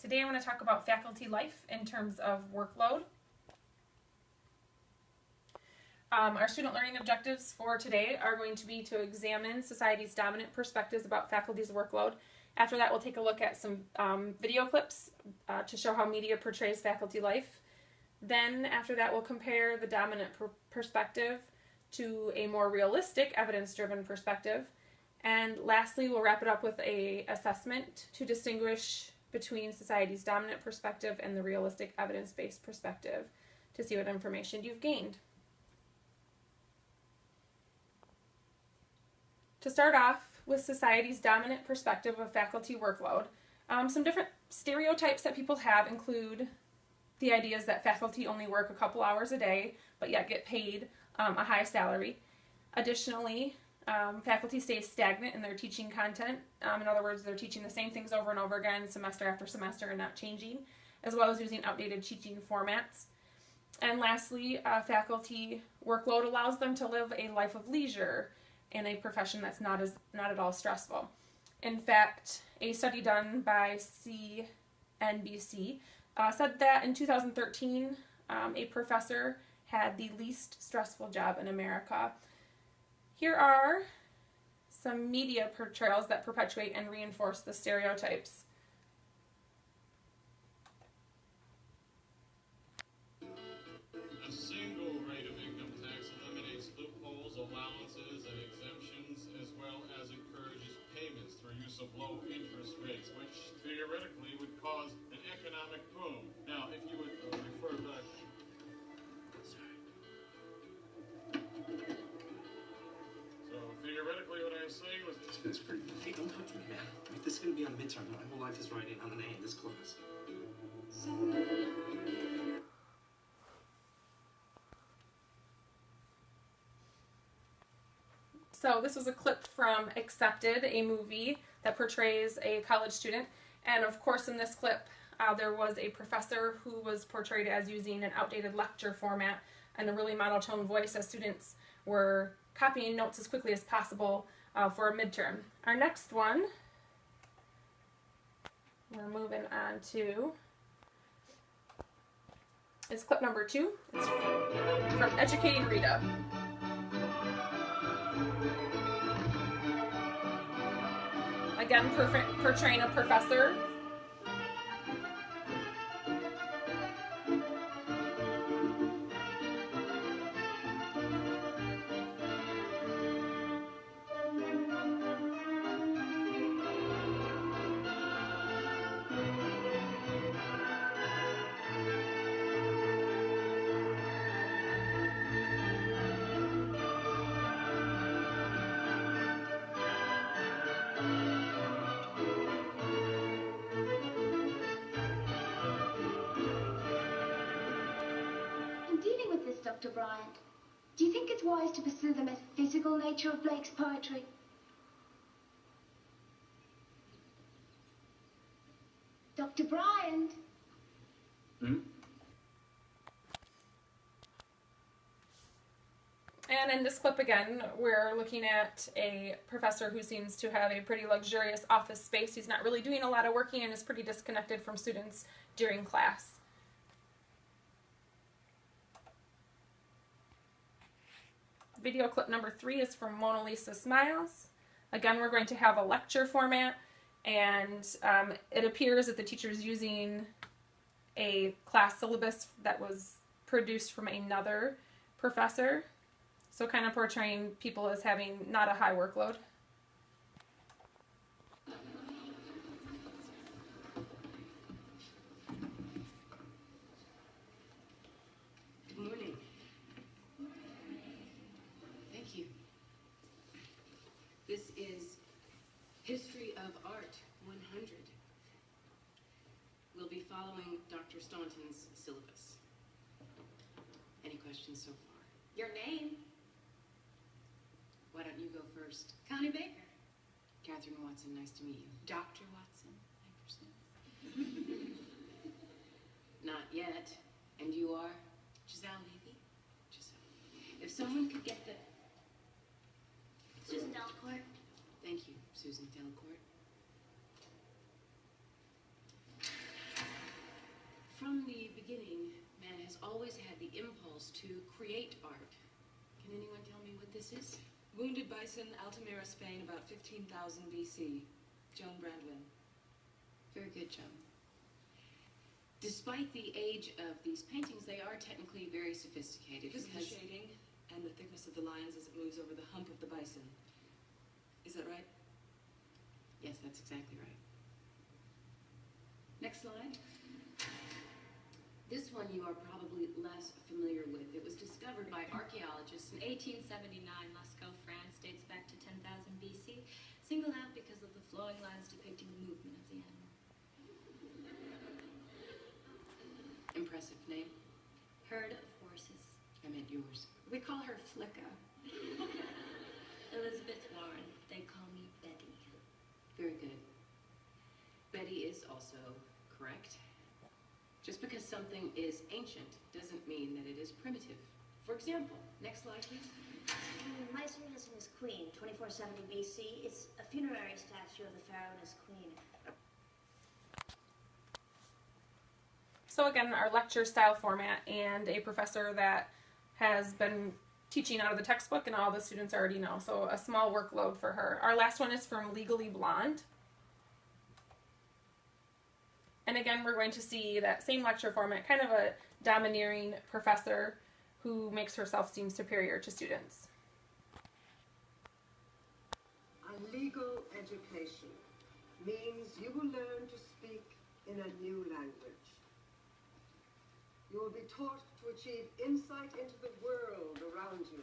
Today I'm going to talk about faculty life in terms of workload. Our student learning objectives for today are going to be to examine society's dominant perspectives about faculty's workload. After that, we'll take a look at some video clips to show how media portrays faculty life. Then after that, we'll compare the dominant perspective to a more realistic, evidence-driven perspective. And lastly, we'll wrap it up with an assessment to distinguish between society's dominant perspective and the realistic, evidence-based perspective to see what information you've gained. To start off with society's dominant perspective of faculty workload, some different stereotypes that people have include the ideas that faculty only work a couple hours a day, but yet get paid a high salary. Additionally, faculty stay stagnant in their teaching content. In other words, they're teaching the same things over and over again, semester after semester, and not changing, as well as using outdated teaching formats. And lastly, faculty workload allows them to live a life of leisure in a profession that's not at all stressful. In fact, a study done by CNBC said that in 2013, a professor had the least stressful job in America. Here are some media portrayals that perpetuate and reinforce the stereotypes. A single rate of income tax eliminates loopholes, allowances, and exemptions, as well as encourages payments through use of low interest rates, which theoretically would cause an economic boom. Now, if you would refer back... Theoretically, what I was saying was... It's pretty... Hey, don't touch me, man. This is going to be on the midterm. My whole life is riding on an A in this class. So this was a clip from Accepted, a movie that portrays a college student. And of course, in this clip, there was a professor who was portrayed as using an outdated lecture format and a really monotone voice as students were copying notes as quickly as possible for a midterm. Our next one, we're moving on to, is clip number 2. It's from Educating Rita. Again, portraying a professor. Dr. Bryant, do you think it's wise to pursue the metaphysical nature of Blake's poetry? Dr. Bryant? And in this clip again, we're looking at a professor who seems to have a pretty luxurious office space. He's not really doing a lot of working and is pretty disconnected from students during class. Video clip number 3 is from Mona Lisa Smiles. Again, we're going to have a lecture format, and it appears that the teacher is using a class syllabus that was produced from another professor, so kind of portraying people as having not a high workload. This is History of Art 100. We'll be following Dr. Staunton's syllabus. Any questions so far? Your name? Why don't you go first? Connie Baker. Catherine Watson, nice to meet you. Dr. Watson, I presume. Not yet. And you are? Giselle Levy? Giselle. If someone could get the... Susan Delacourt. Thank you, Susan Delacourt. From the beginning, man has always had the impulse to create art. Can anyone tell me what this is? Wounded Bison, Altamira, Spain, about 15,000 BC. Joan Brandwin. Very good, Joan. Despite the age of these paintings, they are technically very sophisticated. This is the shading and the thickness of the lines as it moves over the hump of the bison. Is that right? Yes, that's exactly right. Next slide. This one you are probably less familiar with. It was discovered by archaeologists in 1879, Lascaux, France, dates back to 10,000 BC, singled out because of the flowing lines depicting the movement of the animal. Impressive name. Herd of horses. I meant yours. We call her Flicka. Elizabeth Warren. They call me Betty. Very good. Betty is also correct. Just because something is ancient doesn't mean that it is primitive. For example, next slide, please. Mycerinus and his queen, 2470 BC. It's a funerary statue of the pharaoh and his queen. So again, our lecture style format, and a professor that has been teaching out of the textbook and all the students already know, so a small workload for her. Our last one is from Legally Blonde. And again, we're going to see that same lecture format, kind of a domineering professor who makes herself seem superior to students. A legal education means you will learn to speak in a new language. You will be taught to achieve insight into the world around you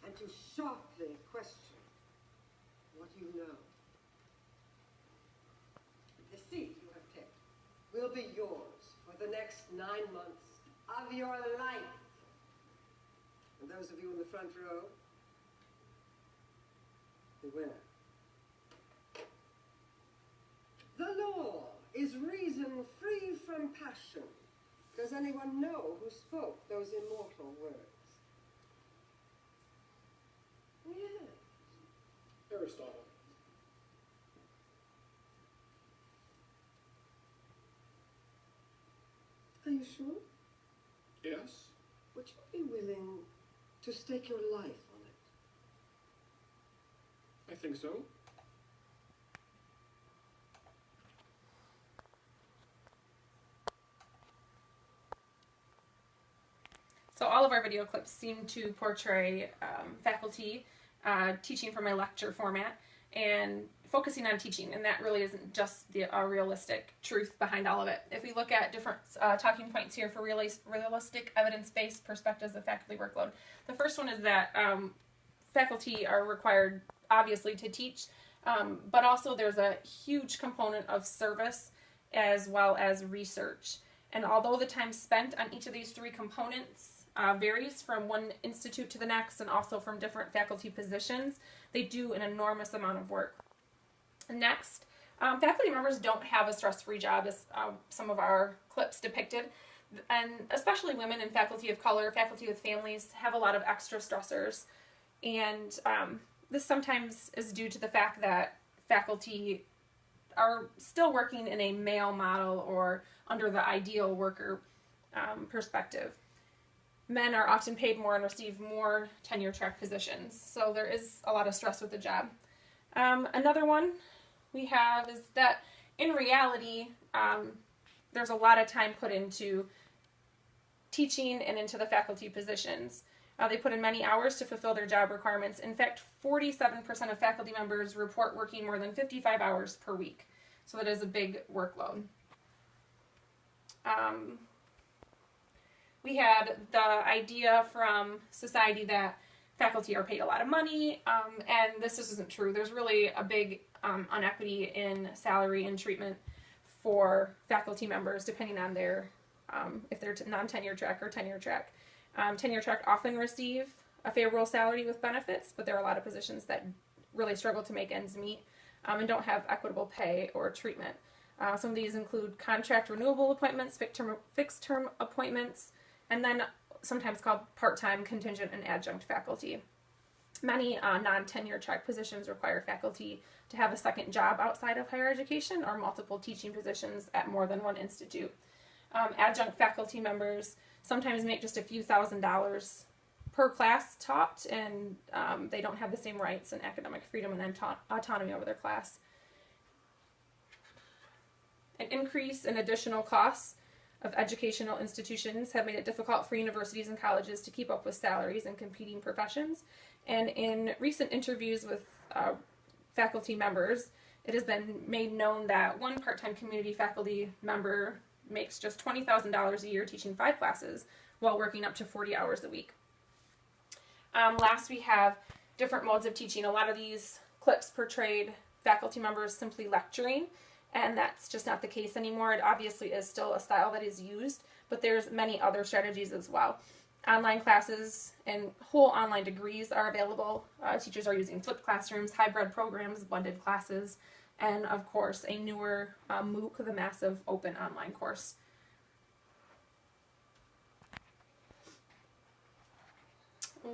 and to sharply question what you know. The seat you have picked will be yours for the next 9 months of your life. And those of you in the front row, beware. The law is reason free from passion. Does anyone know who spoke those immortal words? Yes. Aristotle. Are you sure? Yes? Would you be willing to stake your life on it? I think so. So all of our video clips seem to portray faculty teaching from a lecture format and focusing on teaching, and that really isn't just the realistic truth behind all of it. If we look at different talking points here for realistic evidence-based perspectives of faculty workload, the first one is that faculty are required, obviously, to teach, but also there's a huge component of service as well as research. And although the time spent on each of these three components varies from one institute to the next and also from different faculty positions, they do an enormous amount of work. Next, faculty members don't have a stress-free job, as some of our clips depicted, and especially women and faculty of color, faculty with families, have a lot of extra stressors, and this sometimes is due to the fact that faculty are still working in a male model or under the ideal worker perspective. Men are often paid more and receive more tenure track positions, so there is a lot of stress with the job. Another one we have is that in reality, there's a lot of time put into teaching and into the faculty positions. They put in many hours to fulfill their job requirements. In fact, 47% of faculty members report working more than 55 hours per week, so that is a big workload. We had the idea from society that faculty are paid a lot of money, and this isn't true. There's really a big inequity in salary and treatment for faculty members, depending on their, if they're non-tenure track or tenure track. Tenure track often receive a favorable salary with benefits, but there are a lot of positions that really struggle to make ends meet and don't have equitable pay or treatment. Some of these include contract renewable appointments, fixed term appointments, and then sometimes called part-time, contingent, and adjunct faculty. Many non-tenure track positions require faculty to have a second job outside of higher education or multiple teaching positions at more than one institute. Adjunct faculty members sometimes make just a few $1,000s per class taught, and they don't have the same rights and academic freedom and autonomy over their class. An increase in additional costs of educational institutions have made it difficult for universities and colleges to keep up with salaries and competing professions. And in recent interviews with faculty members, it has been made known that one part-time community faculty member makes just $20,000 a year teaching 5 classes while working up to 40 hours a week. Last, we have different modes of teaching. A lot of these clips portrayed faculty members simply lecturing, and that's just not the case anymore. It obviously is still a style that is used, but there's many other strategies as well. Online classes and whole online degrees are available. Teachers are using flipped classrooms, hybrid programs, blended classes, and of course a newer MOOC, the massive open online course.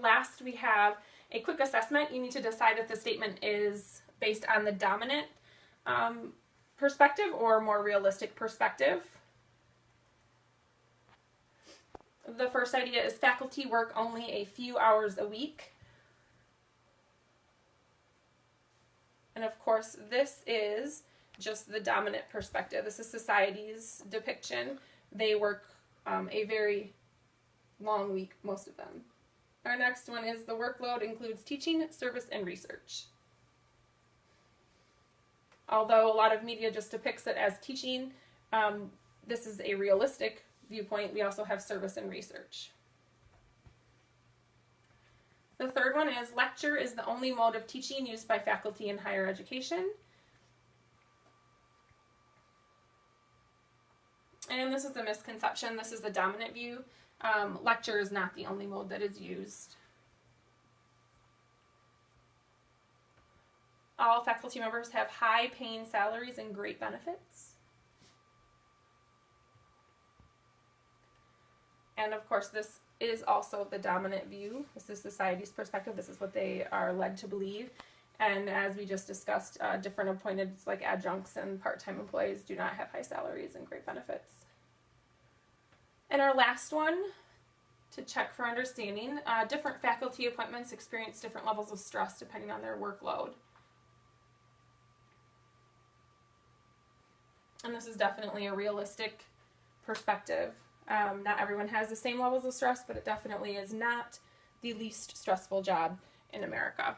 Last, we have a quick assessment. You need to decide if the statement is based on the dominant perspective or more realistic perspective. The first idea is faculty work only a few hours a week. And of course, this is just the dominant perspective. This is society's depiction. They work a very long week, most of them. Our next one is the workload includes teaching, service, and research. Although a lot of media just depicts it as teaching, this is a realistic viewpoint. We also have service and research. The third one is lecture is the only mode of teaching used by faculty in higher education. And this is a misconception. This is the dominant view. Lecture is not the only mode that is used. All faculty members have high-paying salaries and great benefits. And of course, this is also the dominant view. This is society's perspective. This is what they are led to believe. And as we just discussed, different appointed like adjuncts and part-time employees do not have high salaries and great benefits. And our last one, to check for understanding, different faculty appointments experience different levels of stress depending on their workload. And this is definitely a realistic perspective. Not everyone has the same levels of stress, but it definitely is not the least stressful job in America.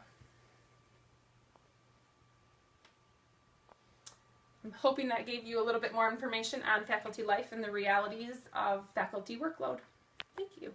I'm hoping that gave you a little bit more information on faculty life and the realities of faculty workload. Thank you.